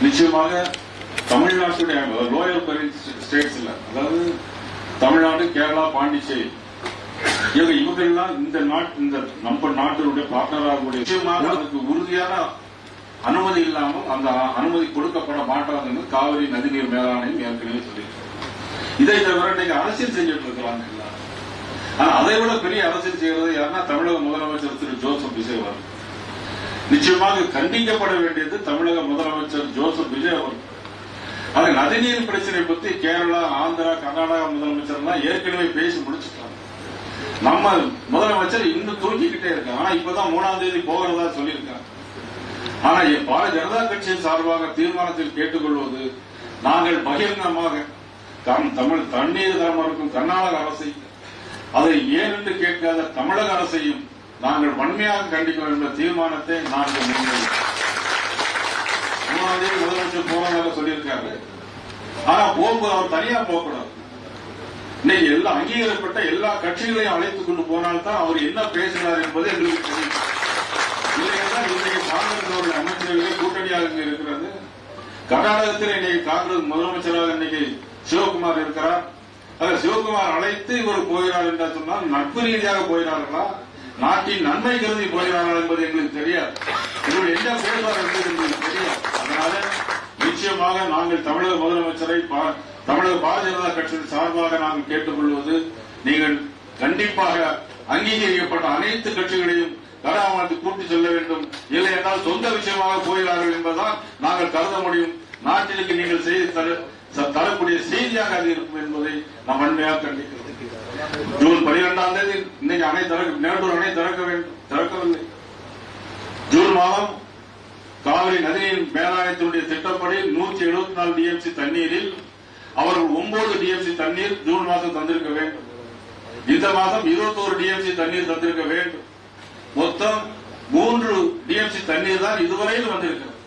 நிச்சயமாக தமிழ்நாட்டுடைய லோயர் ஸ்டேட்ஸ்ல, அதாவது தமிழ்நாடு, கேரளா, பாண்டிச்சேரி, இவங்கெல்லாம் இந்த நம்ம நாட்டினுடைய பார்ட்னராக நிச்சயமாக அதுக்கு உறுதியான அனுமதி இல்லாமல் அந்த அனுமதி கொடுக்கப்பட மாட்டாது என்று காவிரி நதிநீர் மேலாணையம் ஏற்கனவே சொல்லியிருக்கிறார். இதை தவிர இன்னைக்கு அரசியல் செஞ்சுட்டு இருக்கிறாங்க. ஆனா அதை விட பெரிய அரசியல் செய்யறது யாருன்னா தமிழக முதலமைச்சர் திரு ஜோசப் விஜய் அவர்கள். நிச்சயமாக கண்டிக்கப்பட வேண்டியது தமிழக முதலமைச்சர் ஜோசப் விஜய் அவர்கள். ஆனா நதிநீர் பிரச்சனை பத்தி கேரளா, ஆந்திரா, கர்நாடகா முதலமைச்சர் ஏற்கனவே பேசி முடிச்சுட்டாங்க. நம்ம முதலமைச்சர் இன்னும் தூங்கிக்கிட்டே இருக்காங்க. ஆனா இப்பதான் 3ஆம் தேதி போகிறதா சொல்லியிருக்காங்க. ஆனா பாரதிய ஜனதா கட்சியின் சார்பாக தீர்மானத்தில் கேட்டுக்கொள்வது, நாங்கள் பகிரங்கமாக தமிழ் தண்ணீர் தரம் இருக்கும் கர்நாடக அரசை, அதை ஏன் என்று கேட்காத தமிழக அரசையும் நாங்கள் வன்மையாக கண்டிக்கிறோம் என்ற தீர்மானத்தை நாங்கள் முன்வைக்கிறோம். 3ஆம் தேதி முதலமைச்சர் போறதாக சொல்லியிருக்காரு. ஆனா போகும்போது அவர் தனியா போகக்கூடாது. இன்னைக்கு எல்லா அங்கீகரிக்கப்பட்ட எல்லா கட்சிகளையும் அழைத்துக் கொண்டு போனால்தான் அவர் என்ன பேசுகிறார் என்பது எங்களுக்கு தெரியும். இல்லையென்றால் இன்றைக்கு காங்கிரஸ் அவருடைய அமைச்சரவை கூட்டணியாக இருக்கிறது. கர்நாடகத்தில் இன்னைக்கு காங்கிரஸ் முதலமைச்சராக இன்னைக்கு சிவகுமார் இருக்கிறார். சிவகுமார் அழைத்து இவர் போகிறார் என்று சொன்னால் நட்பு ரீதியாக போகிறார்களா, நாட்டின் நன்மை கருதி போகிறார்கள் என்பது எங்களுக்கு தெரியாது. இவர் என்ன பேசுவார் என்பது எங்களுக்கு தெரியாது. அதனால நிச்சயமாக நாங்கள் தமிழக முதலமைச்சரை, தமிழக பாரதிய ஜனதா கட்சியின் சார்பாக நாங்கள் கேட்டுக்கொள்வது, நீங்கள் கண்டிப்பாக அங்கீகரிக்கப்பட்ட அனைத்து கட்சிகளையும் கராமத்து கூட்டி செல்ல வேண்டும். இல்லை என்றால் சொந்த விஷயமாக போகிறார்கள் என்பதுதான் நாங்கள் கருத முடியும். நாட்டிற்கு நீங்கள் செய்து தரக்கூடிய செய்தியாக அது இருக்கும் என்பதை நாம் வன்மையாக கண்டிக்கிறோம். ஜூன் 12ஆம் தேதி இன்னைக்கு அணை மேட்டூர் அணை திறக்கவில்லை. ஜூன் மாதம் காவிரி நதியின் மேலாயத்தினுடைய திட்டப்படி 174 டிஎம்சி தண்ணீரில் அவர்கள் 9 டிஎம்சி தண்ணீர் ஜூன் மாதம் தந்திருக்க வேண்டும். இந்த மாதம் 21 டிஎம்சி தண்ணீர் தந்திருக்க வேண்டும். மொத்தம் 3 டிஎம்சி தண்ணீர் தான் இதுவரையில் வந்திருக்கிறது.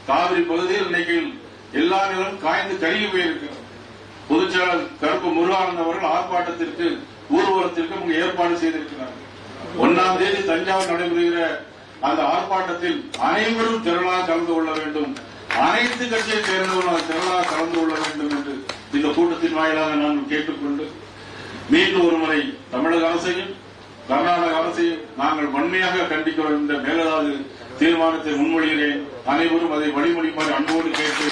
காவிரி பகுதியில் இன்னைக்கு எல்லா நிலம் காய்ந்து கருகி போயிருக்கிறது. பொதுச்செயலாளர் கருப்பு முருகானந்த் அவர்கள் ஆர்ப்பாட்டத்திற்கு, ஊர்வலத்திற்கு ஏற்பாடு செய்திருக்கிறார்கள். 1ஆம் தேதி தஞ்சாவூர் நடைபெறுகிற அந்த ஆர்ப்பாட்டத்தில் அனைவரும் திரளாக கலந்து கொள்ள வேண்டும், அனைத்து கட்சியை சேர்ந்தவர்கள் திரளாக கலந்து கொள்ள வேண்டும் என்று இந்த கூட்டத்தின் வாயிலாக நான் கேட்டுக்கொண்டு, மீண்டும் ஒருமுறை தமிழக அரசையும் கர்நாடக அரசையும் நாங்கள் வன்மையாக கண்டிக்கிறோம் என்ற மேகதாது தீர்மானத்தை முன்மொழிகிறேன். அனைவரும் அதை வழிமொழிமாறு அன்போடு கேட்டு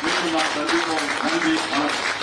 மீண்டும் நாம் சந்திப்போம். நன்றி, வணக்கம்.